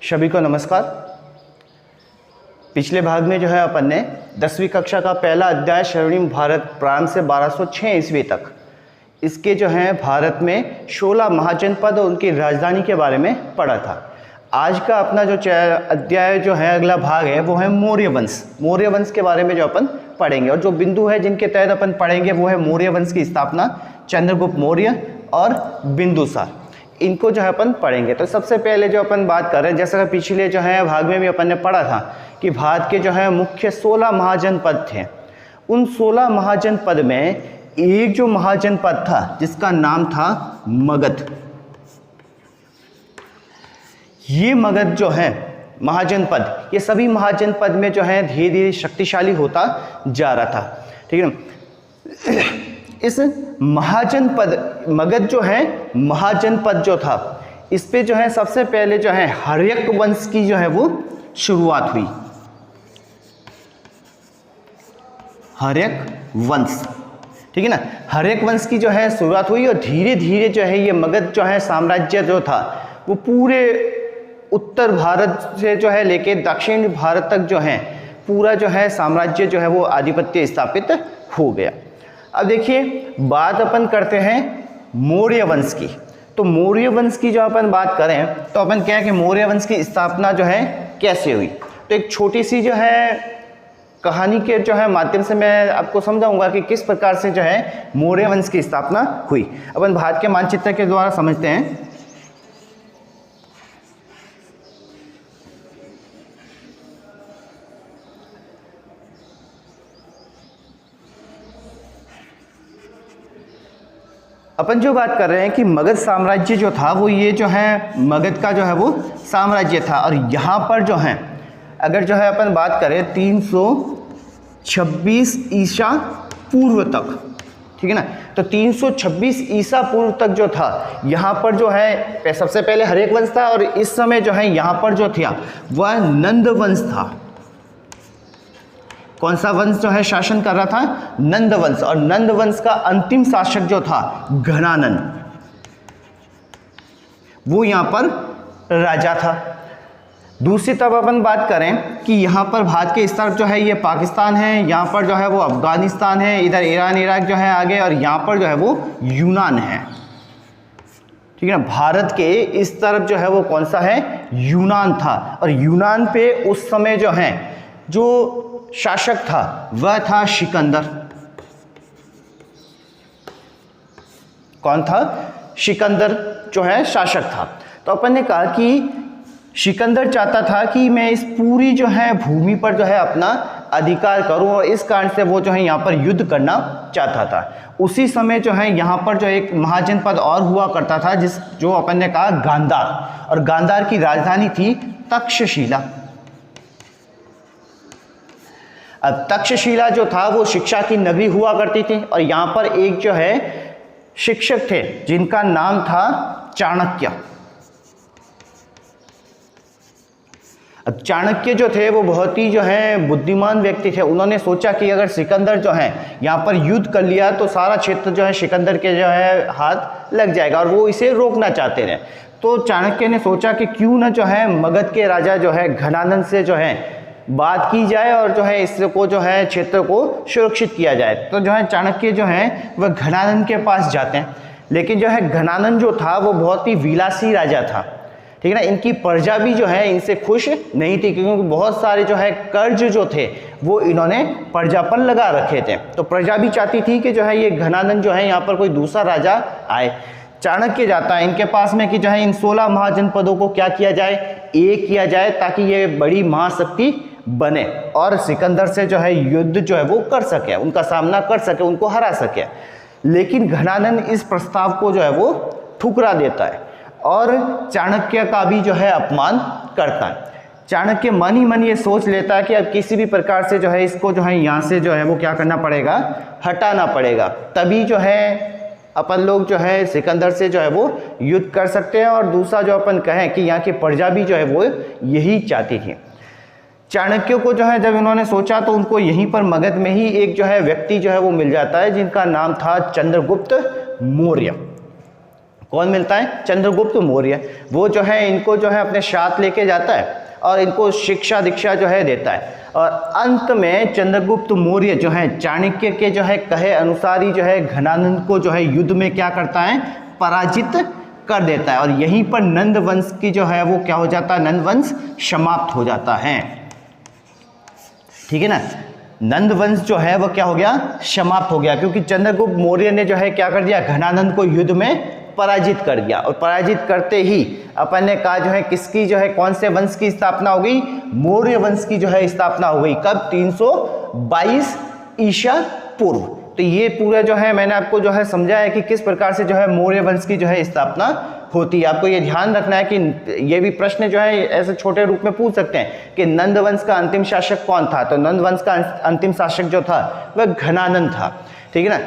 सभी को नमस्कार। पिछले भाग में जो है अपन ने 10वीं कक्षा का पहला अध्याय स्वर्णिम भारत प्रारंभ से 1206 ईस्वी तक इसके जो है भारत में 16 महाजनपद और उनकी राजधानी के बारे में पढ़ा था। आज का अपना जो अध्याय जो है अगला भाग है वो है मौर्य वंश। मौर्य वंश के बारे में जो अपन पढ़ेंगे और जो बिंदु है जिनके तहत अपन पढ़ेंगे वो है मौर्य वंश की स्थापना, चंद्रगुप्त मौर्य और बिंदुसार। इनको जो है अपन पढ़ेंगे। तो सबसे पहले जो अपन बात कर रहे हैं, जैसा कि पिछले जो है भाग में भी अपन ने पढ़ा था कि भारत के जो है मुख्य 16 महाजनपद थे। उन 16 महाजनपद में एक जो महाजनपद था जिसका नाम था मगध। ये मगध जो है महाजनपद, ये सभी महाजनपद में जो है धीरे धीरे शक्तिशाली होता जा रहा था। ठीक है ना। इस महाजनपद मगध जो है महाजनपद जो था, इस पे जो है सबसे पहले जो है हर्यक वंश की जो है वो शुरुआत हुई। हर्यक वंश, ठीक है ना। हर्यक वंश की जो है शुरुआत हुई और धीरे धीरे जो है ये मगध जो है साम्राज्य जो था वो पूरे उत्तर भारत से जो है लेके दक्षिण भारत तक जो है पूरा जो है साम्राज्य जो है वो आधिपत्य स्थापित हो गया। अब देखिए बात अपन करते हैं मौर्य वंश की। तो मौर्य वंश की जो अपन बात करें तो अपन क्या है कि मौर्य वंश की स्थापना जो है कैसे हुई। तो एक छोटी सी जो है कहानी के जो है माध्यम से मैं आपको समझाऊंगा कि किस प्रकार से जो है मौर्य वंश की स्थापना हुई। अपन भारत के मानचित्र के द्वारा समझते हैं। अपन जो बात कर रहे हैं कि मगध साम्राज्य जो था वो ये जो है मगध का जो है वो साम्राज्य था। और यहाँ पर जो है अगर जो है अपन बात करें 326 ईसा पूर्व तक, ठीक है ना। तो 326 ईसा पूर्व तक जो था यहाँ पर जो है सबसे पहले हर्यक वंश था और इस समय जो है यहाँ पर जो था वह नंद वंश था। कौन सा वंश जो है शासन कर रहा था? नंद वंश। और नंद वंश का अंतिम शासक जो था घनानंद, वो यहाँ पर राजा था। दूसरी तरफ अपन बात करें कि यहाँ पर भारत के इस तरफ जो है ये पाकिस्तान है, यहाँ पर जो है वो अफगानिस्तान है, इधर ईरान इराक जो है आगे, और यहाँ पर जो है वो यूनान है। ठीक है ना। भारत के इस तरफ जो है वो कौन सा है? यूनान था। और यूनान पे उस समय जो है जो शासक था वह था सिकंदर। कौन था? सिकंदर जो है शासक था। तो अपन ने कहा कि सिकंदर चाहता था कि मैं इस पूरी जो है भूमि पर जो है अपना अधिकार करूं और इस कारण से वो जो है यहाँ पर युद्ध करना चाहता था। उसी समय जो है यहाँ पर जो एक महाजनपद और हुआ करता था जो अपन ने कहा गांधार, और गांधार की राजधानी थी तक्षशिला। अब तक्षशिला जो था वो शिक्षा की नगरी हुआ करती थी और यहाँ पर एक जो है शिक्षक थे जिनका नाम था चाणक्य। अब चाणक्य जो थे वो बहुत ही जो है बुद्धिमान व्यक्ति थे। उन्होंने सोचा कि अगर सिकंदर जो है यहाँ पर युद्ध कर लिया तो सारा क्षेत्र जो है सिकंदर के जो है हाथ लग जाएगा और वो इसे रोकना चाहते रहे। तो चाणक्य ने सोचा कि क्यों ना जो है मगध के राजा जो है घनानंद से जो है बात की जाए और जो है इसको जो है क्षेत्र को सुरक्षित किया जाए। तो जो है चाणक्य जो है वह घनानंद के पास जाते हैं, लेकिन जो है घनानंद जो था वो बहुत ही विलासी राजा था। ठीक है ना। इनकी प्रजा भी जो है इनसे खुश नहीं थी क्योंकि बहुत सारे जो है कर्ज जो थे वो इन्होंने प्रजा पर लगा रखे थे। तो प्रजा भी चाहती थी कि जो है ये घनानंद जो है यहाँ पर कोई दूसरा राजा आए। चाणक्य जाता है इनके पास में कि जो है इन 16 महाजनपदों को क्या किया जाए, एक किया जाए ताकि ये बड़ी महाशक्ति बने और सिकंदर से जो है युद्ध जो है वो कर सके, उनका सामना कर सके, उनको हरा सके। लेकिन घनानंद इस प्रस्ताव को जो है वो ठुकरा देता है और चाणक्य का भी जो है अपमान करता है। चाणक्य मन ही मन ये सोच लेता है कि अब किसी भी प्रकार से जो है इसको जो है यहाँ से जो है वो क्या करना पड़ेगा, हटाना पड़ेगा। तभी जो है अपन लोग जो है सिकंदर से जो है वो युद्ध कर सकते हैं। और दूसरा जो अपन कहें कि यहाँ की प्रजा भी जो है वो यही चाहती थी। चाणक्य को जो है जब इन्होंने सोचा तो उनको यहीं पर मगध में ही एक जो है व्यक्ति जो है वो मिल जाता है जिनका नाम था चंद्रगुप्त मौर्य। कौन मिलता है? चंद्रगुप्त मौर्य। वो जो है इनको जो है अपने साथ लेके जाता है और इनको शिक्षा दीक्षा जो है देता है, और अंत में चंद्रगुप्त मौर्य जो है चाणक्य के जो है कहे अनुसार ही जो है घनानंद को जो है युद्ध में क्या करता है? पराजित कर देता है, और यहीं पर नंद वंश की जो है वो क्या हो जाता है? नंद वंश समाप्त हो जाता है। ठीक है ना, नंद वंश जो है वो क्या हो गया? समाप्त हो गया, क्योंकि चंद्रगुप्त मौर्य ने जो है क्या कर दिया? घनानंद को युद्ध में पराजित कर दिया, और पराजित करते ही अपन ने कहा जो है किसकी जो है, कौन से वंश की स्थापना हो गई? मौर्य वंश की जो है स्थापना हो गई। कब? 322 ईसा पूर्व। तो ये पूरा जो है मैंने आपको जो है समझाया कि किस प्रकार से जो है मौर्य वंश की जो है स्थापना होती है। आपको ये ध्यान रखना है कि ये भी प्रश्न जो है ऐसे छोटे रूप में पूछ सकते हैं कि नंद वंश का अंतिम शासक कौन था? तो नंद वंश का अंतिम शासक जो था वह घनानंद था। ठीक है ना।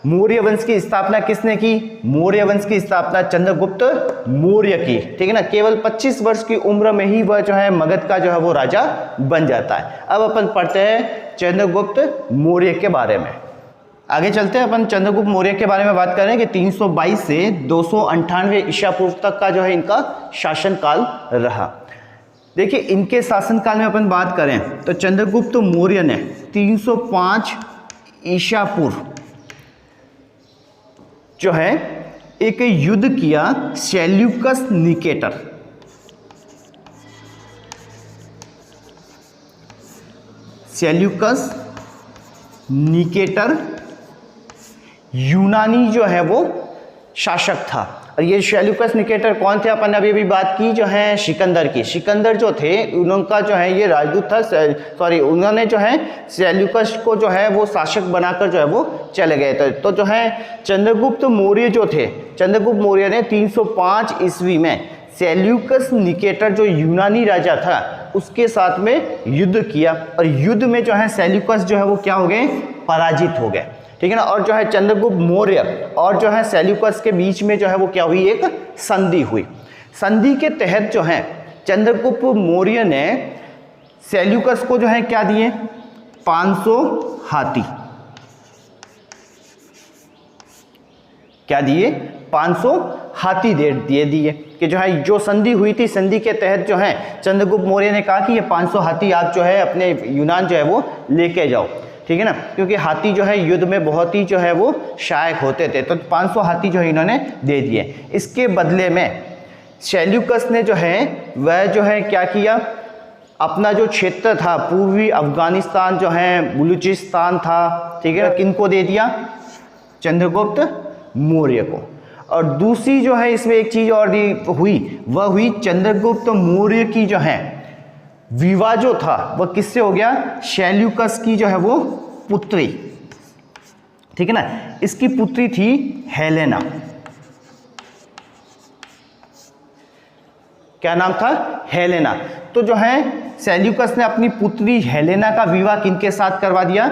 मौर्य वंश की स्थापना किसने की? मौर्य वंश की स्थापना चंद्रगुप्त मौर्य की। ठीक है ना। केवल 25 वर्ष की उम्र में ही वह जो है मगध का जो है वो राजा बन जाता है। अब अपन पढ़ते हैं चंद्रगुप्त मौर्य के बारे में। आगे चलते हैं, अपन चंद्रगुप्त मौर्य के बारे में बात करें कि 322 से 298 ईसा पूर्व तक का जो है इनका शासनकाल रहा। देखिए इनके शासनकाल में अपन बात करें तो चंद्रगुप्त मौर्य ने 305 ईसा पूर्व जो है एक युद्ध किया सेल्यूकस निकेटर। सेल्यूकस निकेटर यूनानी जो है वो शासक था। और ये सेल्यूकस निकेटर कौन थे? अपन ने अभी बात की जो है सिकंदर की। सिकंदर जो थे उनका जो है ये राजदूत था, सॉरी उन्होंने जो है सेल्यूकस को जो है वो शासक बनाकर जो है वो चले गए थे। तो जो है चंद्रगुप्त मौर्य जो थे, चंद्रगुप्त मौर्य ने 305 ईस्वी में सेल्यूकस निकेटर जो यूनानी राजा था उसके साथ में युद्ध किया, और युद्ध में जो है सेल्यूकस जो है वो क्या हो गए? पराजित हो गए। ठीक है ना। और जो है चंद्रगुप्त मौर्य और जो है सेल्यूकस के बीच में जो है वो क्या हुई? एक संधि हुई। संधि के तहत जो है चंद्रगुप्त मौर्य ने सेल्यूकस को जो है क्या दिए? 500 हाथी। क्या दिए? 500 हाथी दे दिए कि जो है जो संधि हुई थी, संधि के तहत जो है चंद्रगुप्त मौर्य ने कहा कि ये 500 हाथी आप जो है अपने यूनान जो है वो लेके जाओ। ठीक है ना, क्योंकि हाथी जो है युद्ध में बहुत ही जो है वो सहायक होते थे। तो 500 हाथी जो है इन्होंने दे दिए। इसके बदले में सेल्यूकस ने जो है वह जो है क्या किया? अपना जो क्षेत्र था पूर्वी अफगानिस्तान जो है बलूचिस्तान था, ठीक है, किनको दे दिया? चंद्रगुप्त मौर्य को। और दूसरी जो है इसमें एक चीज और हुई, वह हुई चंद्रगुप्त मौर्य की जो है विवाह जो था वह किससे हो गया? सेल्यूकस की जो है वो पुत्री। ठीक है ना। इसकी पुत्री थी हेलेना। क्या नाम था? हेलेना। तो जो है सेल्यूकस ने अपनी पुत्री हेलेना का विवाह किनके साथ करवा दिया?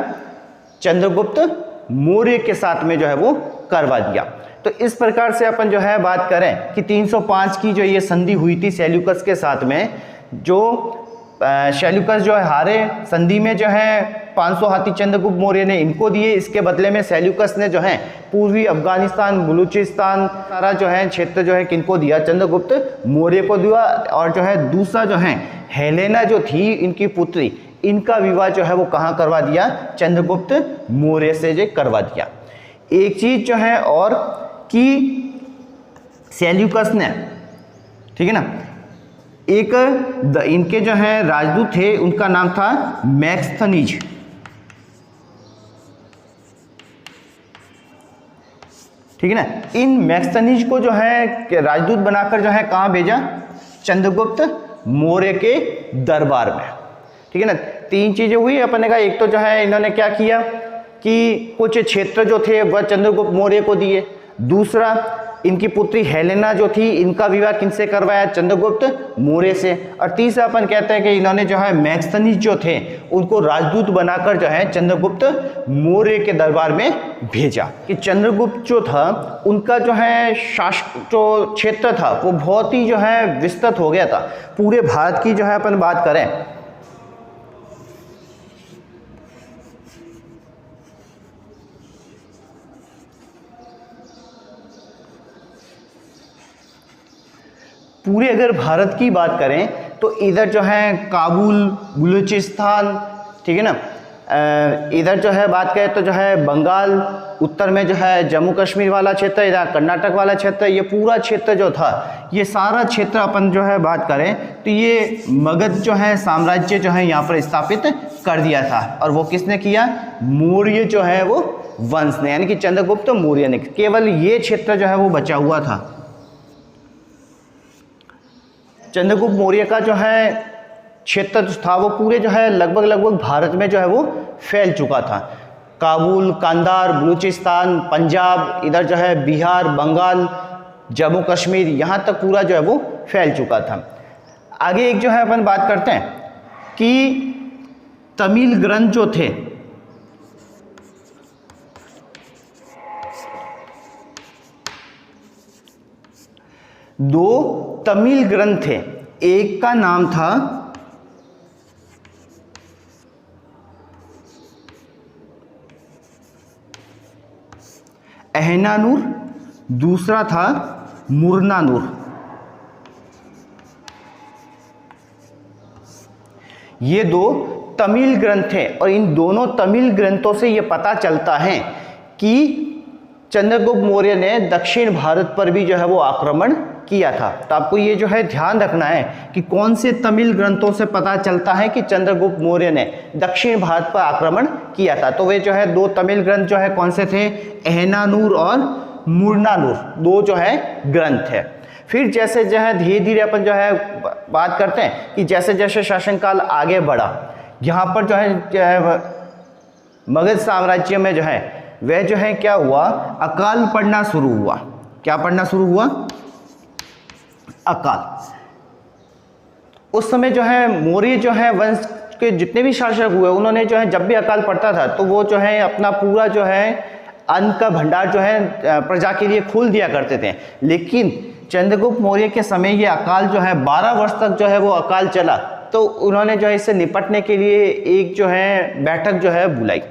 चंद्रगुप्त मौर्य के साथ में जो है वो करवा दिया। तो इस प्रकार से अपन जो है बात करें कि 305 की जो ये संधि हुई थी सेल्यूकस के साथ में, जो सेल्यूकस जो है हारे, संधि में जो है 500 हाथी चंद्रगुप्त मौर्य ने इनको दिए। इसके बदले में सेल्यूकस ने जो है पूर्वी अफगानिस्तान बलूचिस्तान सारा जो है क्षेत्र जो है किनको दिया? चंद्रगुप्त मौर्य को दिया। और जो है दूसरा जो है हेलेना जो थी इनकी पुत्री, इनका विवाह जो है वो कहाँ करवा दिया? चंद्रगुप्त मौर्य से जो करवा दिया। एक चीज जो है और कि सेल्यूकस ने, ठीक है ना, एक इनके जो है राजदूत थे उनका नाम था मैक्स्थनीज। ठीक है ना। इन मैक्स्थनीज को जो है राजदूत बनाकर जो है कहाँ भेजा? चंद्रगुप्त मौर्य के दरबार में। ठीक है ना। तीन चीजें हुई अपन ने कहा, एक तो जो है इन्होंने क्या किया कि कुछ क्षेत्र जो थे वह चंद्रगुप्त मौर्य को दिए। दूसरा, इनकी पुत्री हेलेना जो थी इनका विवाह किनसे करवाया? चंद्रगुप्त मौर्य से। और तीसरा अपन कहते हैं कि इन्होंने जो है मैक्स्थनीज जो थे उनको राजदूत बनाकर जो है चंद्रगुप्त मौर्य के दरबार में भेजा। कि चंद्रगुप्त जो था उनका जो है जो क्षेत्र था वो बहुत ही जो है विस्तृत हो गया था। पूरे भारत की जो है अपन बात करें पूरे अगर भारत की बात करें तो इधर जो है काबुल, बलूचिस्तान, ठीक है ना, इधर जो है बात करें तो जो है बंगाल, उत्तर में जो है जम्मू कश्मीर वाला क्षेत्र, इधर कर्नाटक वाला क्षेत्र, ये पूरा क्षेत्र जो था, ये सारा क्षेत्र अपन जो है बात करें तो ये मगध जो है साम्राज्य जो है यहाँ पर स्थापित कर दिया था। और वो किसने किया? मौर्य जो है वो वंश ने, यानी कि चंद्रगुप्त मौर्य ने। केवल ये क्षेत्र जो है वो बचा हुआ था। चंद्रगुप्त मौर्य का जो है क्षेत्र जो था वो पूरे जो है लगभग भारत में जो है वो फैल चुका था। काबुल, कांधार, बलूचिस्तान, पंजाब, इधर जो है बिहार, बंगाल, जम्मू कश्मीर, यहाँ तक पूरा जो है वो फैल चुका था। आगे एक जो है अपन बात करते हैं कि तमिल ग्रंथ जो थे, दो तमिल ग्रंथ थे। एक का नाम था अहनानूर, दूसरा था मुरनानूर। ये दो तमिल ग्रंथ हैं और इन दोनों तमिल ग्रंथों से ये पता चलता है कि चंद्रगुप्त मौर्य ने दक्षिण भारत पर भी जो है वो आक्रमण किया था। तो आपको ये जो है ध्यान रखना है कि कौन से तमिल ग्रंथों से पता चलता है कि चंद्रगुप्त मौर्य ने दक्षिण भारत पर आक्रमण किया था। तो वे जो है दो तमिल ग्रंथ जो है कौन से थे? अहनानूर और मुरनानूर, दो जो है ग्रंथ है। फिर जैसे जो है धीरे धीरे अपन जो है बात करते हैं कि जैसे जैसे शासनकाल आगे बढ़ा, यहाँ पर जो है मगध साम्राज्य में जो है वह जो है क्या हुआ? अकाल पड़ना शुरू हुआ। क्या पड़ना शुरू हुआ? अकाल। उस समय जो है मौर्य जो है वंश के जितने भी शासक हुए उन्होंने जो है जब भी अकाल पड़ता था तो वो जो है अपना पूरा जो है अन्न का भंडार जो है प्रजा के लिए खोल दिया करते थे। लेकिन चंद्रगुप्त मौर्य के समय ये अकाल जो है 12 वर्ष तक जो है वो अकाल चला। तो उन्होंने जो है इससे निपटने के लिए एक जो है बैठक जो है बुलाई।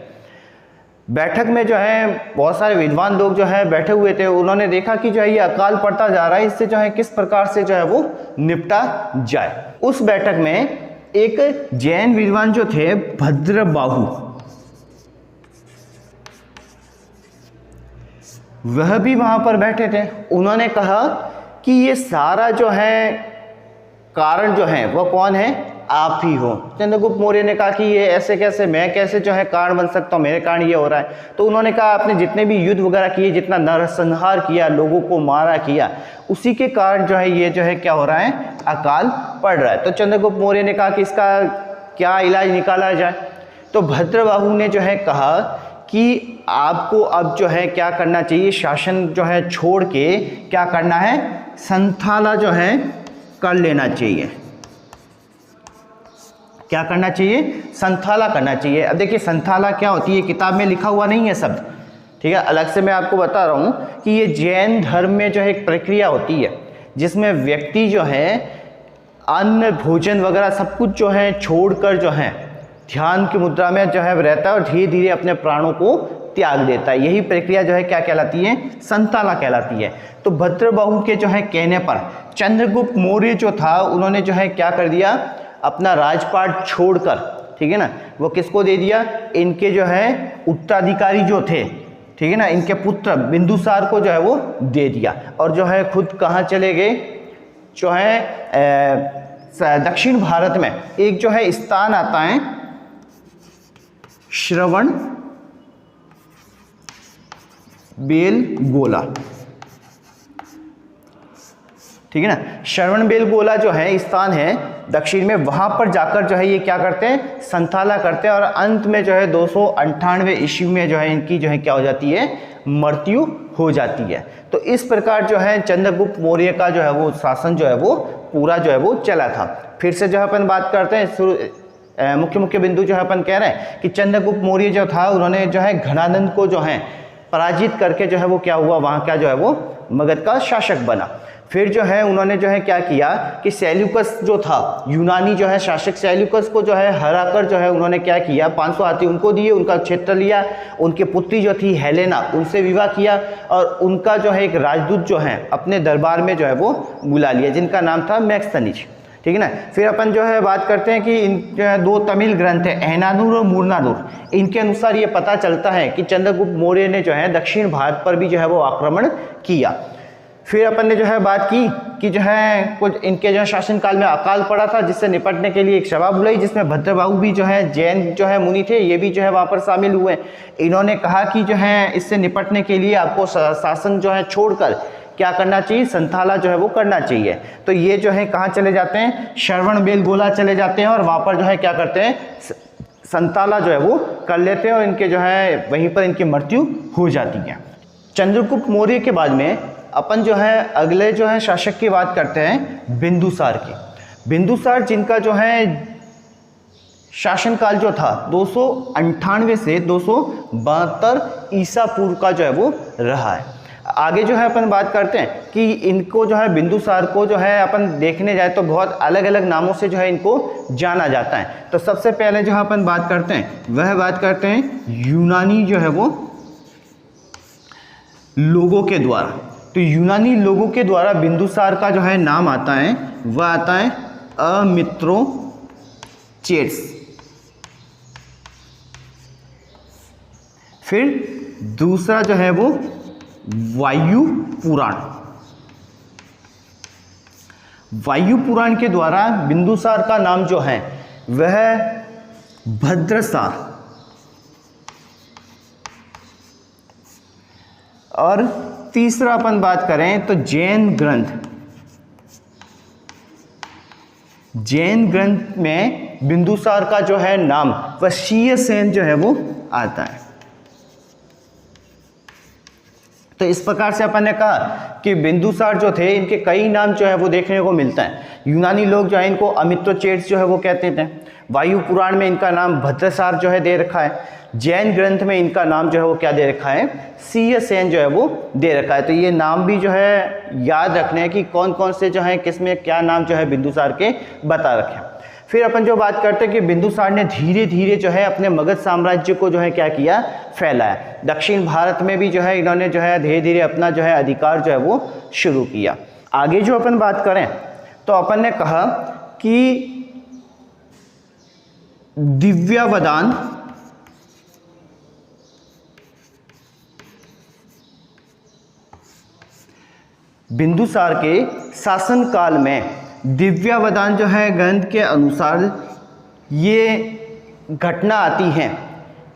बैठक में जो है बहुत सारे विद्वान लोग जो है बैठे हुए थे। उन्होंने देखा कि जो है ये अकाल पड़ता जा रहा है, इससे जो है किस प्रकार से जो है वो निपटा जाए। उस बैठक में एक जैन विद्वान जो थे भद्रबाहु, वह भी वहां पर बैठे थे। उन्होंने कहा कि ये सारा जो है कारण जो है वो कौन है? आप ही हो। चंद्रगुप्त मौर्य ने कहा कि ये ऐसे कैसे, मैं कैसे जो है कारण बन सकता हूँ, मेरे कारण ये हो रहा है। तो उन्होंने कहा आपने जितने भी युद्ध वगैरह किए, जितना नरसंहार किया, लोगों को मारा किया, उसी के कारण जो है ये जो है क्या हो रहा है? अकाल पड़ रहा है। तो चंद्रगुप्त मौर्य ने कहा कि इसका क्या इलाज निकाला जाए। तो भद्रबाहु ने जो है कहा कि आपको अब जो है क्या करना चाहिए? शासन जो है छोड़ के क्या करना है? संथाला जो है कर लेना चाहिए। क्या करना चाहिए? संथाला करना चाहिए। अब देखिए संथाला क्या होती है, किताब में लिखा हुआ नहीं है शब्द, ठीक है, अलग से मैं आपको बता रहा हूँ कि ये जैन धर्म में जो है एक प्रक्रिया होती है जिसमें व्यक्ति जो है अन्न, भोजन वगैरह सब कुछ जो है छोड़कर जो है ध्यान की मुद्रा में जो है रहता है और धीरे धीरे अपने प्राणों को त्याग देता है। यही प्रक्रिया जो है क्या कहलाती है? संथाला कहलाती है। तो भद्रबाहु के जो है कहने पर चंद्रगुप्त मौर्य जो था उन्होंने जो है क्या कर दिया? अपना राजपाट छोड़कर, ठीक है ना, वो किसको दे दिया? इनके जो है उत्तराधिकारी जो थे, ठीक है ना, इनके पुत्र बिंदुसार को जो है वो दे दिया। और जो है खुद कहाँ चले गए? जो है दक्षिण भारत में एक जो है स्थान आता है श्रवण बेलगोला, ठीक है ना। श्रवण बेलगोला जो है स्थान है दक्षिण में, वहां पर जाकर जो है ये क्या करते हैं? संथाला करते हैं। और अंत में जो है 298 ईस्वी में जो है इनकी जो है क्या हो जाती है? मृत्यु हो जाती है। तो इस प्रकार जो है चंद्रगुप्त मौर्य का जो है वो शासन जो है वो पूरा जो है वो चला था। फिर से जो है अपन बात करते हैं, मुख्य बिंदु जो है अपन कह रहे हैं कि चंद्रगुप्त मौर्य जो था उन्होंने जो है घनानंद को जो है पराजित करके जो है वो क्या हुआ? वहाँ का जो है वो मगध का शासक बना। फिर जो है उन्होंने जो है क्या किया कि सेल्यूकस जो था, यूनानी जो है शासक सेल्यूकस को जो है हराकर जो है उन्होंने क्या किया, 500 हाथी उनको दिए, उनका क्षेत्र लिया, उनके पुत्री जो थी हेलेना उनसे विवाह किया और उनका जो है एक राजदूत जो है अपने दरबार में जो है वो बुला लिया, जिनका नाम था मैक्सथनीज। ठीक है ना। फिर अपन जो है बात करते हैं कि इन जो है 2 तमिल ग्रंथ है अहनानूर और मुरनानूर, इनके अनुसार ये पता चलता है कि चंद्रगुप्त मौर्य ने जो है दक्षिण भारत पर भी जो है वो आक्रमण किया। फिर अपन ने जो है बात की कि जो है कुछ इनके जो है शासनकाल में अकाल पड़ा था, जिससे निपटने के लिए एक सभा बुलाई, जिसमें भद्रबाहु भी जो है जैन जो है मुनि थे, ये भी जो है वहाँ पर शामिल हुए। इन्होंने कहा कि जो है इससे निपटने के लिए आपको शासन जो है छोड़कर क्या करना चाहिए, संथाला जो है वो करना चाहिए। तो ये जो है कहाँ चले जाते हैं, श्रवण बेलगोला चले जाते हैं और वहाँ पर जो है क्या करते हैं, संथाला जो है वो कर लेते हैं और इनके जो है वहीं पर इनकी मृत्यु हो जाती है। चंद्रगुप्त मौर्य के बाद में अपन जो है अगले जो है शासक की बात करते हैं बिंदुसार की। बिंदुसार जिनका जो है शासनकाल जो था 298 से 272 ईसा पूर्व का जो है वो रहा है। आगे जो है अपन बात करते हैं कि इनको जो है बिंदुसार को जो है अपन देखने जाए तो बहुत अलग अलग नामों से जो है इनको जाना जाता है। तो सबसे पहले जो है अपन बात करते हैं वह बात करते हैं यूनानी जो है वो लोगों के द्वारा। तो यूनानी लोगों के द्वारा बिंदुसार का जो है नाम आता है वह आता है अमित्रोचेट्स। फिर दूसरा जो है वो वायु पुराण। वायु पुराण के द्वारा बिंदुसार का नाम जो है वह भद्रसार। और तीसरा अपन बात करें तो जैन ग्रंथ। जैन ग्रंथ में बिंदुसार का जो है नाम वह शीयसेन जो है वो आता है। तो इस प्रकार से अपन ने कहा कि बिंदुसार जो थे इनके कई नाम जो है वो देखने को मिलता है। यूनानी लोग जो है इनको अमित्रोचेट्स जो है वो कहते थे। वायु पुराण में इनका नाम भद्रसार जो है दे रखा है। जैन ग्रंथ में इनका नाम जो है वो क्या दे रखा है, शीयसेन जो है वो दे रखा है। तो ये नाम भी जो है याद रखने हैं कि कौन कौन से जो है किस में क्या नाम जो है बिंदुसार के बता रखे हैं। फिर अपन जो बात करते हैं कि बिंदुसार ने धीरे धीरे जो है अपने मगध साम्राज्य को जो है क्या किया, फैलाया। दक्षिण भारत में भी जो है इन्होंने जो है धीरे धीरे अपना जो है अधिकार जो है वो शुरू किया। आगे जो अपन बात करें तो अपन ने कहा कि दिव्यावदान बिंदुसार के शासनकाल में दिव्यावदान जो है ग्रंथ के अनुसार ये घटना आती है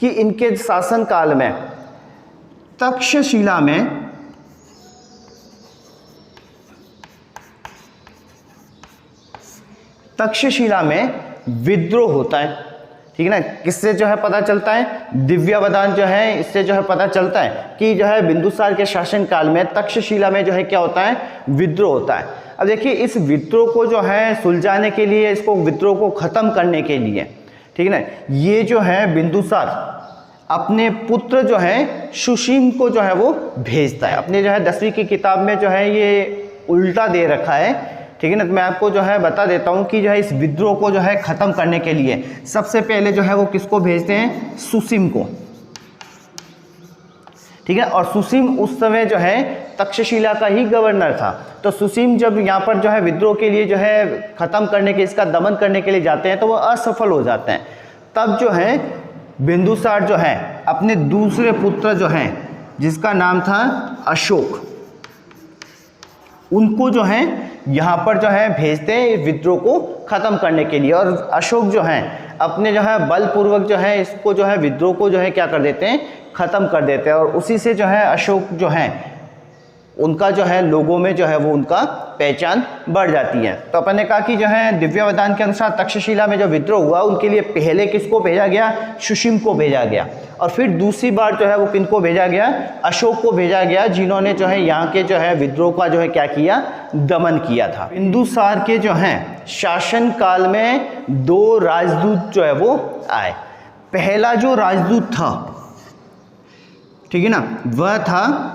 कि इनके शासनकाल में तक्षशिला में विद्रोह होता है। ठीक है ना। किससे जो है पता चलता है, दिव्यावदान जो है इससे जो है पता चलता है कि जो है बिंदुसार के शासनकाल में तक्षशिला में जो है क्या होता है, विद्रोह होता है। अब देखिए इस विद्रोह को जो है सुलझाने के लिए, इसको विद्रोह को खत्म करने के लिए, ठीक है ना, ये जो है बिंदुसार अपने पुत्र जो है सुसीम को जो है वो भेजता है। अपने जो है 10वीं की किताब में जो है ये उल्टा दे रखा है। ठीक है ना। तो मैं आपको जो है बता देता हूँ कि जो है इस विद्रोह को जो है खत्म करने के लिए सबसे पहले जो है वो किसको भेजते हैं, सुसीम को। ठीक है। और सुसीम उस समय जो है तक्षशिला का ही गवर्नर था। तो सुसीम जब यहाँ पर जो है विद्रोह के लिए जो है खत्म करने के, इसका दमन करने के लिए जाते हैं तो वो असफल हो जाते हैं। तब जो है बिंदुसार जो है अपने दूसरे पुत्र जो हैं जिसका नाम था अशोक, उनको जो है यहाँ पर जो है भेजते हैं विद्रोह को खत्म करने के लिए। और अशोक जो है अपने जो है बलपूर्वक जो है इसको जो है विद्रोह को जो है क्या कर देते हैं, खत्म कर देते हैं। और उसी से जो है अशोक जो है उनका जो है लोगों में जो है वो उनका पहचान बढ़ जाती है। तो अपन ने कहा कि जो है दिव्यावदान के अनुसार तक्षशिला में जो विद्रोह हुआ उनके लिए पहले किसको भेजा गया, सुसीम को भेजा गया। और फिर दूसरी बार जो है वो किनको भेजा गया, अशोक को भेजा गया, जिन्होंने जो है यहाँ के जो है विद्रोह का जो है क्या किया, दमन किया था। बिंदुसार के जो है शासन काल में 2 राजदूत जो है वो आए। पहला जो राजदूत था, ठीक है ना, वह था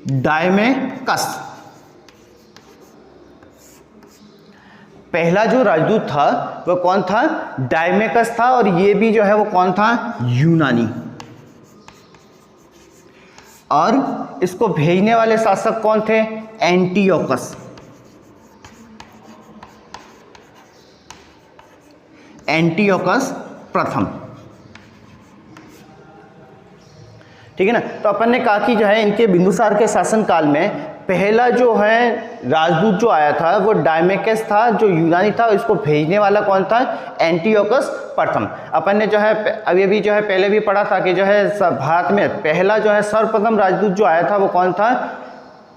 डायमेकस। पहला जो राजदूत था वह कौन था? डायमेकस था, और ये भी जो है वो कौन था? यूनानी। और इसको भेजने वाले शासक कौन थे? एंटियोकस। एंटियोकस प्रथम। ठीक है ना। तो अपन ने कहा कि जो है इनके बिंदुसार के शासनकाल में पहला जो है राजदूत जो आया था वो डायमेकस था, जो यूनानी था। इसको भेजने वाला कौन था? एंटियोकस प्रथम। अपन ने जो है अभी भी जो है पहले भी पढ़ा था कि जो है भारत में पहला जो है सर्वप्रथम राजदूत जो आया था वो कौन था?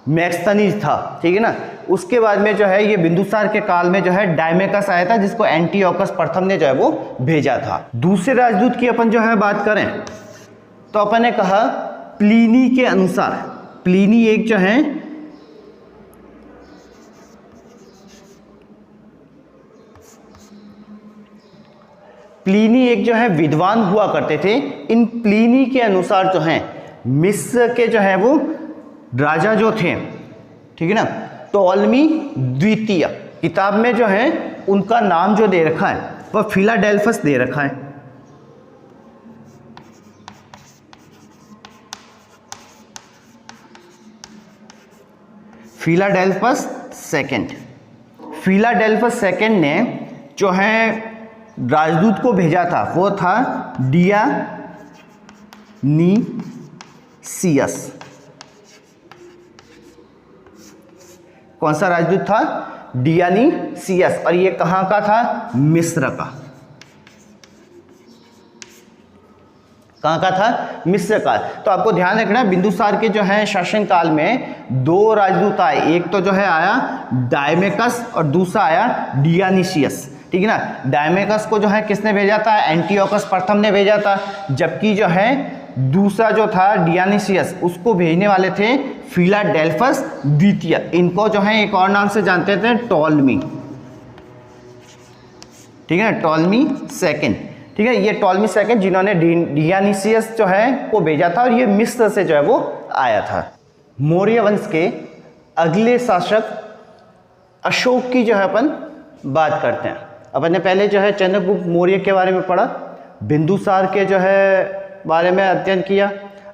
मैक्सथनीज था। ठीक है ना। उसके बाद में जो है ये बिंदुसार के काल में जो है डायमेकस आया था, जिसको एंटियोकस प्रथम ने जो है वो भेजा था। दूसरे राजदूत की अपन जो है बात करें तो अपन ने कहा प्लिनी के अनुसार, प्लिनी एक जो है प्लिनी एक जो है विद्वान हुआ करते थे। इन प्लिनी के अनुसार जो है मिस्र के जो है वो राजा जो थे, ठीक है ना, टॉलमी द्वितीय, किताब में जो है उनका नाम जो दे रखा है वह फिलाडेल्फस दे रखा है। Philadelphus second. फिलाडेल्फस सेकंड ने जो है राजदूत को भेजा था वो था डियानीसियस। कौन सा राजदूत था? डियानीसियस। और ये कहां का था? मिस्र का। कहां का था? मिस्र का। तो आपको ध्यान रखना बिंदुसार के जो है शासनकाल में दो राजदूत आए, एक तो जो है आया डायमेकस और दूसरा आया डियानीसियस। ठीक है ना। डायमेकस को जो है किसने भेजा था? एंटियोकस प्रथम ने भेजा था। जबकि जो है दूसरा जो था डियानीसियस, उसको भेजने वाले थे फिलाडेल्फस द्वितीय। इनको जो है एक और नाम से जानते थे, टॉलमी। ठीक है, टॉलमी सेकंड। ठीक है, ये टॉलमी सेकंड जिन्होंने डियानीसियस जो है को भेजा था, और ये मिस्र से जो है वो आया था। मौर्य वंश के अगले शासक अशोक की जो है अपन बात करते हैं। अपन ने पहले जो है चंद्रगुप्त मौर्य के बारे में पढ़ा, बिंदुसार के जो है बारे में अध्ययन किया।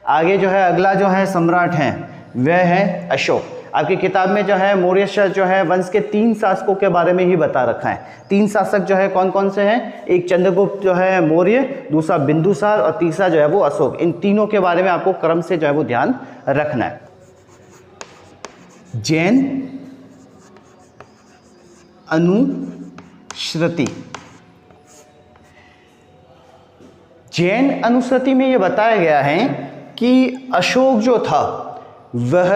आगे जो है अगला जो है सम्राट है वह है अशोक। आपकी किताब में जो है मौर्य जो है वंश के 3 शासकों के बारे में ही बता रखा है। 3 शासक जो है कौन कौन से हैं? एक चंद्रगुप्त जो है मौर्य, दूसरा बिंदुसार और तीसरा जो है वो अशोक। इन तीनों के बारे में आपको क्रम से जो है वो ध्यान रखना है। जैन अनुश्रुति। जैन अनुश्रुति में यह बताया गया है कि अशोक जो था वह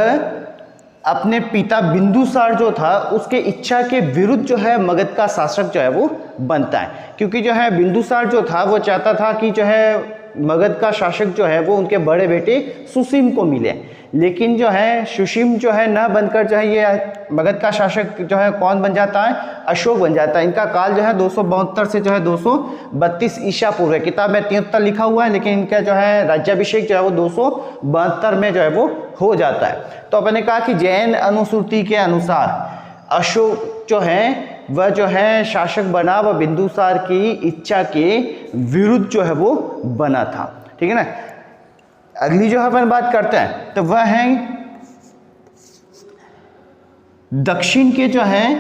अपने पिता बिंदुसार जो था उसके इच्छा के विरुद्ध जो है मगध का शासक जो है वो बनता है। क्योंकि जो है बिंदुसार जो था वो चाहता था कि जो है मगध का शासक जो है वो उनके बड़े बेटे सुसीम को मिले, लेकिन जो है सुसीम जो है न बनकर जो है ये मगध का शासक जो है कौन बन जाता है? अशोक बन जाता है। इनका काल जो है 272 से जो है 232 ईसा पूर्व है। किताब में 73 लिखा हुआ है, लेकिन इनका जो है राज्याभिषेक जो है वो 272 में जो है वो हो जाता है। तो अपने कहा कि जैन अनुश्रुति के अनुसार अशोक जो है वह जो है शासक बना, वह बिंदुसार की इच्छा के विरुद्ध जो है वो बना था। ठीक है ना। अगली जो है अपन बात करते हैं तो वह है दक्षिण के जो है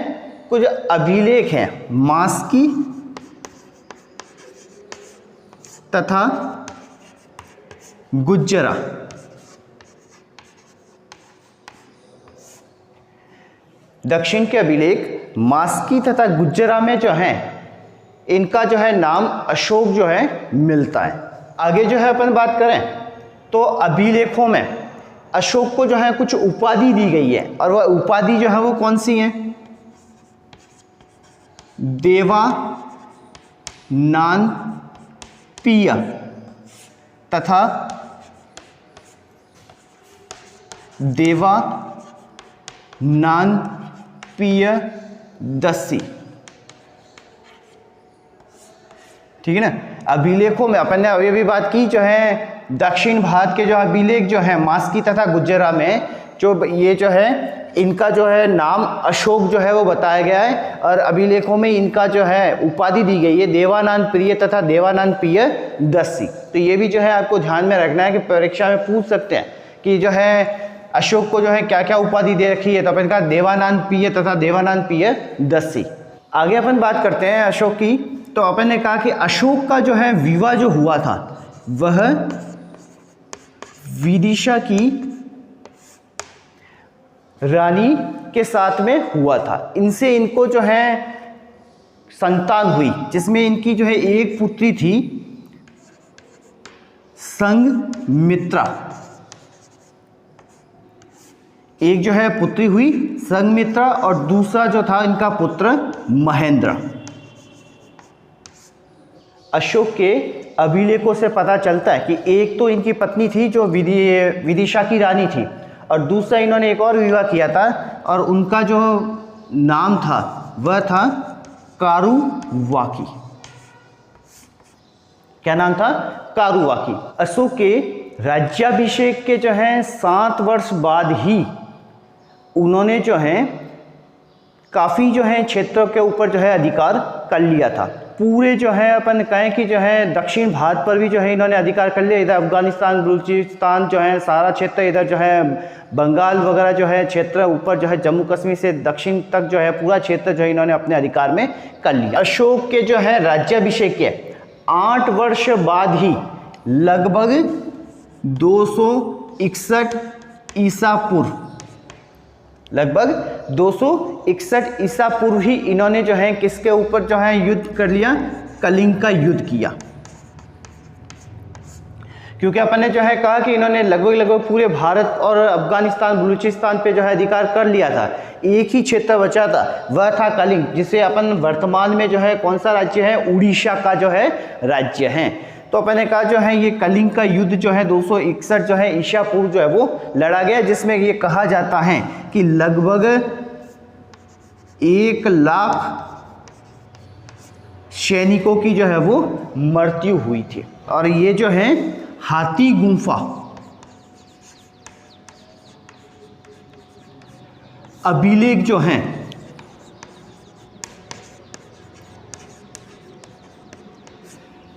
कुछ अभिलेख हैं मास्की तथा गुज्जरा। दक्षिण के अभिलेख मास्की तथा गुज्जरा में जो है इनका जो है नाम अशोक जो है मिलता है। आगे जो है अपन बात करें तो अभिलेखों में अशोक को जो है कुछ उपाधि दी गई है, और वह उपाधि जो है वो कौन सी है? देवा नान पिया तथा देवा नान पिय दसी। ठीक है ना। अभिलेखों में अपन ने अभी भी बात की जो है दक्षिण भारत के जो अभिलेख जो है मास्की तथा गुज्जरा में जो ये जो है इनका जो है नाम अशोक जो है वो बताया गया है और अभिलेखों में इनका जो है उपाधि दी गई है देवानंद प्रिय तथा देवानंद प्रिय दस्सी। तो ये भी जो है आपको ध्यान में रखना है कि परीक्षा में पूछ सकते हैं कि जो है अशोक को जो है क्या क्या उपाधि दे रखी है। तो अपन का देवानंद प्रिय तथा देवानंद प्रिय दस्सी। आगे अपन बात करते हैं अशोक की। तो अपन ने कहा कि अशोक का जो है विवाह जो हुआ था वह विदिशा की रानी के साथ में हुआ था। इनसे इनको जो है संतान हुई जिसमें इनकी जो है एक पुत्री थी संघमित्रा, एक जो है पुत्री हुई संघमित्रा और दूसरा जो था इनका पुत्र महेंद्र। अशोक के अभिलेखों से पता चलता है कि एक तो इनकी पत्नी थी जो विदिशा की रानी थी और दूसरा इन्होंने एक और विवाह किया था और उनका जो नाम था वह था कारुवाकी। क्या नाम था? कारुवाकी। अशोक के राज्याभिषेक के जो है 7 वर्ष बाद ही उन्होंने जो है काफ़ी जो है क्षेत्रों के ऊपर जो है अधिकार कर लिया था। पूरे जो है अपन कहें कि जो है दक्षिण भारत पर भी जो है इन्होंने अधिकार कर लिया। इधर अफगानिस्तान, बलूचिस्तान जो है सारा क्षेत्र, इधर जो है बंगाल वगैरह जो है क्षेत्र, ऊपर जो है जम्मू कश्मीर से दक्षिण तक जो है पूरा क्षेत्र जो है इन्होंने अपने अधिकार में कर लिया। अशोक के जो है राज्याभिषेक के 8 वर्ष बाद ही लगभग 261 ईसा पूर्व, लगभग 261 ईसा पूर्व ही इन्होंने जो है किसके ऊपर जो है युद्ध कर लिया? कलिंग का युद्ध किया। क्योंकि अपन ने जो है कहा कि इन्होंने लगभग पूरे भारत और अफगानिस्तान, बलूचिस्तान पे जो है अधिकार कर लिया था। एक ही क्षेत्र बचा था, वह था कलिंग, जिसे अपन वर्तमान में जो है कौन सा राज्य है? उड़ीसा का जो है राज्य है। तो अपन ने कहा जो है ये कलिंग का युद्ध जो है 261 जो है ईसा पूर्व जो है वो लड़ा गया, जिसमें ये कहा जाता है कि लगभग 1 लाख सैनिकों की जो है वो मृत्यु हुई थी। और ये जो है हाथी गुम्फा अभिलेख जो हैं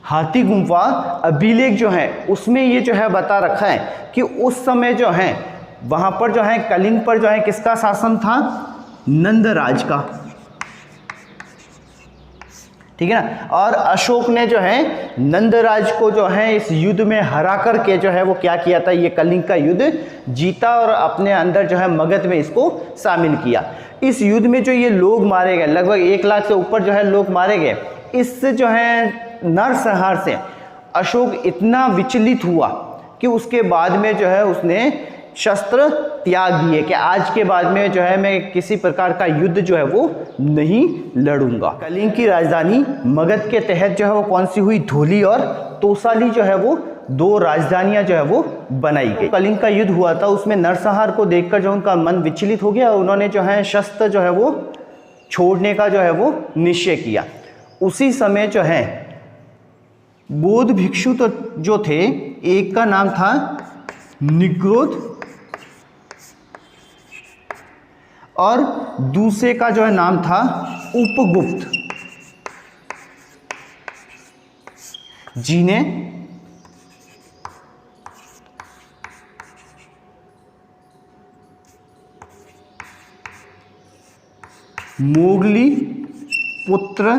हाथी गुम्फा अभिलेख जो है उसमें ये जो है बता रखा है कि उस समय जो है वहां पर जो है कलिंग पर जो है किसका शासन था? नंदराज का। ठीक है ना। और अशोक ने जो है नंदराज को जो है इस युद्ध में हरा करके जो है वो क्या किया था? ये कलिंग का युद्ध जीता और अपने अंदर जो है मगध में इसको शामिल किया। इस युद्ध में जो ये लोग मारे गए, लगभग 1 लाख से ऊपर जो है लोग मारे गए। इससे जो है नरसंहार से अशोक इतना विचलित हुआ कि उसके बाद में जो है उसने शस्त्र त्याग दिए कि आज के बाद में जो है मैं किसी प्रकार का युद्ध जो है वो नहीं लड़ूंगा। कलिंग की राजधानी मगध के तहत जो है वो कौन सी हुई? धौली और तोसाली जो है वो 2 राजधानियां जो है वो बनाई गई। कलिंग का युद्ध हुआ था, उसमें नरसंहार को देखकर जो उनका मन विचलित हो गया, उन्होंने जो है शस्त्र जो है वो छोड़ने का जो है वो निश्चय किया। उसी समय जो है बौद्ध भिक्षु तो जो थे, एक का नाम था निग्रोध और दूसरे का जो है नाम था उपगुप्त, जिन्हें मोगली पुत्र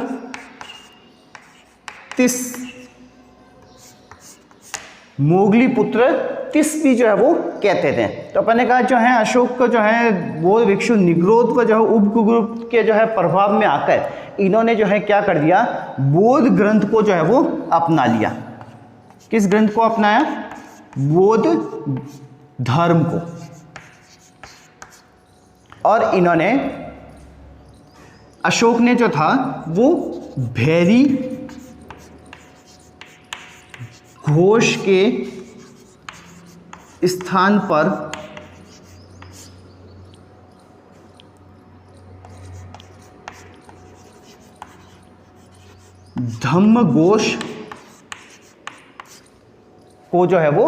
तिस भी जो है वो कहते थे। तो अपन ने कहा जो है अशोक को जो है बौद्ध भिक्षु निग्रोध को जो है उपगुप्त के जो है प्रभाव में आकर इन्होंने जो है क्या कर दिया? बौद्ध ग्रंथ को जो है वो अपना लिया। किस ग्रंथ को अपनाया? बौद्ध धर्म को। और इन्होंने अशोक ने जो था वो भैरी घोष के स्थान पर धम्मघोष को जो है वो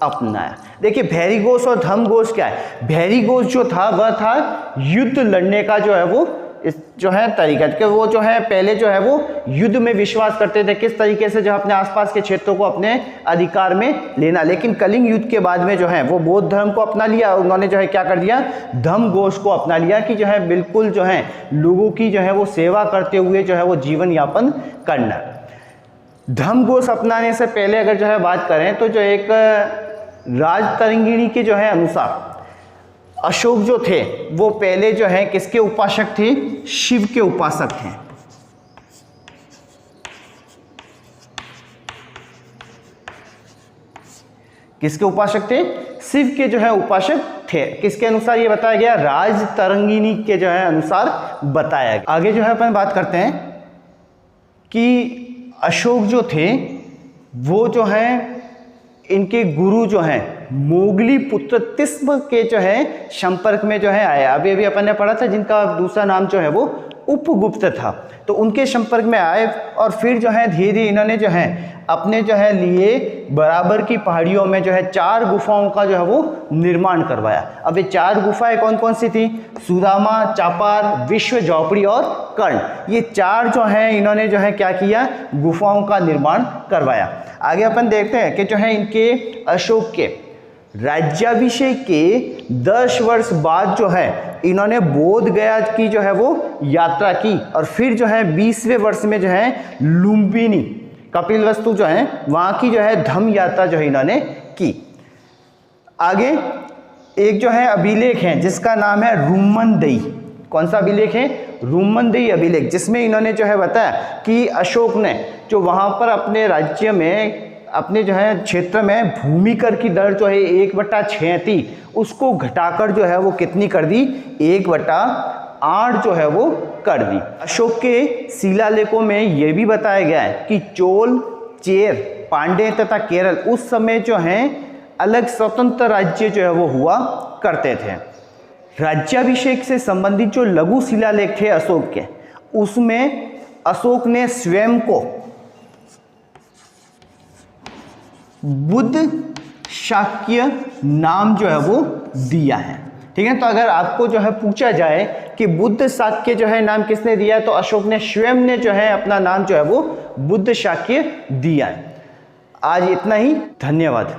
अपनाया। देखिए भैरी घोष और धम्म घोष क्या है, भैरी घोष जो था वह था युद्ध लड़ने का जो है वो इस जो है तरीका, कि वो जो है पहले जो है वो युद्ध में विश्वास करते थे, किस तरीके से जो अपने आसपास के क्षेत्रों को अपने अधिकार में लेना। लेकिन कलिंग युद्ध के बाद में जो है वो बौद्ध धर्म को अपना लिया, उन्होंने जो है क्या कर दिया, धम्म घोष को अपना लिया कि जो है बिल्कुल जो है लोगों की जो है वो सेवा करते हुए जो है वो जीवन यापन करना। धम्म घोष अपनाने से पहले अगर जो है बात करें तो जो एक राजतरंगिणी के जो है अनुसार अशोक जो थे वो पहले जो है किसके उपासक थे, शिव के उपासक थे। किसके उपासक थे, शिव के जो है उपासक थे। किसके अनुसार ये बताया गया, राजतरंगिणी के जो है अनुसार बताया गया। आगे जो है अपन बात करते हैं कि अशोक जो थे वो जो है इनके गुरु जो हैं मोगली पुत्र तिस्म के जो है संपर्क में जो है आया। अभी अभी अपन ने पढ़ा था जिनका दूसरा नाम जो है वो उपगुप्त था, तो उनके संपर्क में आए और फिर जो है धीरे धीरे इन्होंने जो है अपने जो है लिए बराबर की पहाड़ियों में जो है 4 गुफाओं का जो है वो निर्माण करवाया। अब ये 4 गुफाएं कौन कौन सी थी, सुदामा, चापार, विश्व, झोपड़ी और कर्ण, ये 4 जो हैं इन्होंने जो है क्या किया, गुफाओं का निर्माण करवाया। आगे अपन देखते हैं कि जो है इनके अशोक के राज्याभिषेक के 10 वर्ष बाद जो है इन्होंने बोध गया की जो है वो यात्रा की और फिर जो है 20वें वर्ष में जो है लुम्बिनी कपिलवस्तु जो है वहाँ की जो है धम्म यात्रा जो है इन्होंने की। आगे एक जो है अभिलेख है जिसका नाम है रुम्मनदेई। कौन सा अभिलेख है, रुम्मनदेई अभिलेख, जिसमें इन्होंने जो है बताया कि अशोक ने जो वहाँ पर अपने राज्य में अपने जो है क्षेत्र में भूमि कर की दर जो है 1/6 थी, उसको घटाकर जो है वो कितनी कर दी, 1/8 जो है वो कर दी। अशोक के शिलालेखों में ये भी बताया गया है कि चोल, चेर, पांड्य तथा केरल उस समय जो है अलग स्वतंत्र राज्य जो है वो हुआ करते थे। राज्याभिषेक से संबंधित जो लघु शिलालेख थे अशोक के, उसमें अशोक ने स्वयं को बुद्ध शाक्य नाम जो है वो दिया है। ठीक है, तो अगर आपको जो है पूछा जाए कि बुद्ध शाक्य जो है नाम किसने दिया, तो अशोक ने स्वयं ने जो है अपना नाम जो है वो बुद्ध शाक्य दिया है। आज इतना ही, धन्यवाद।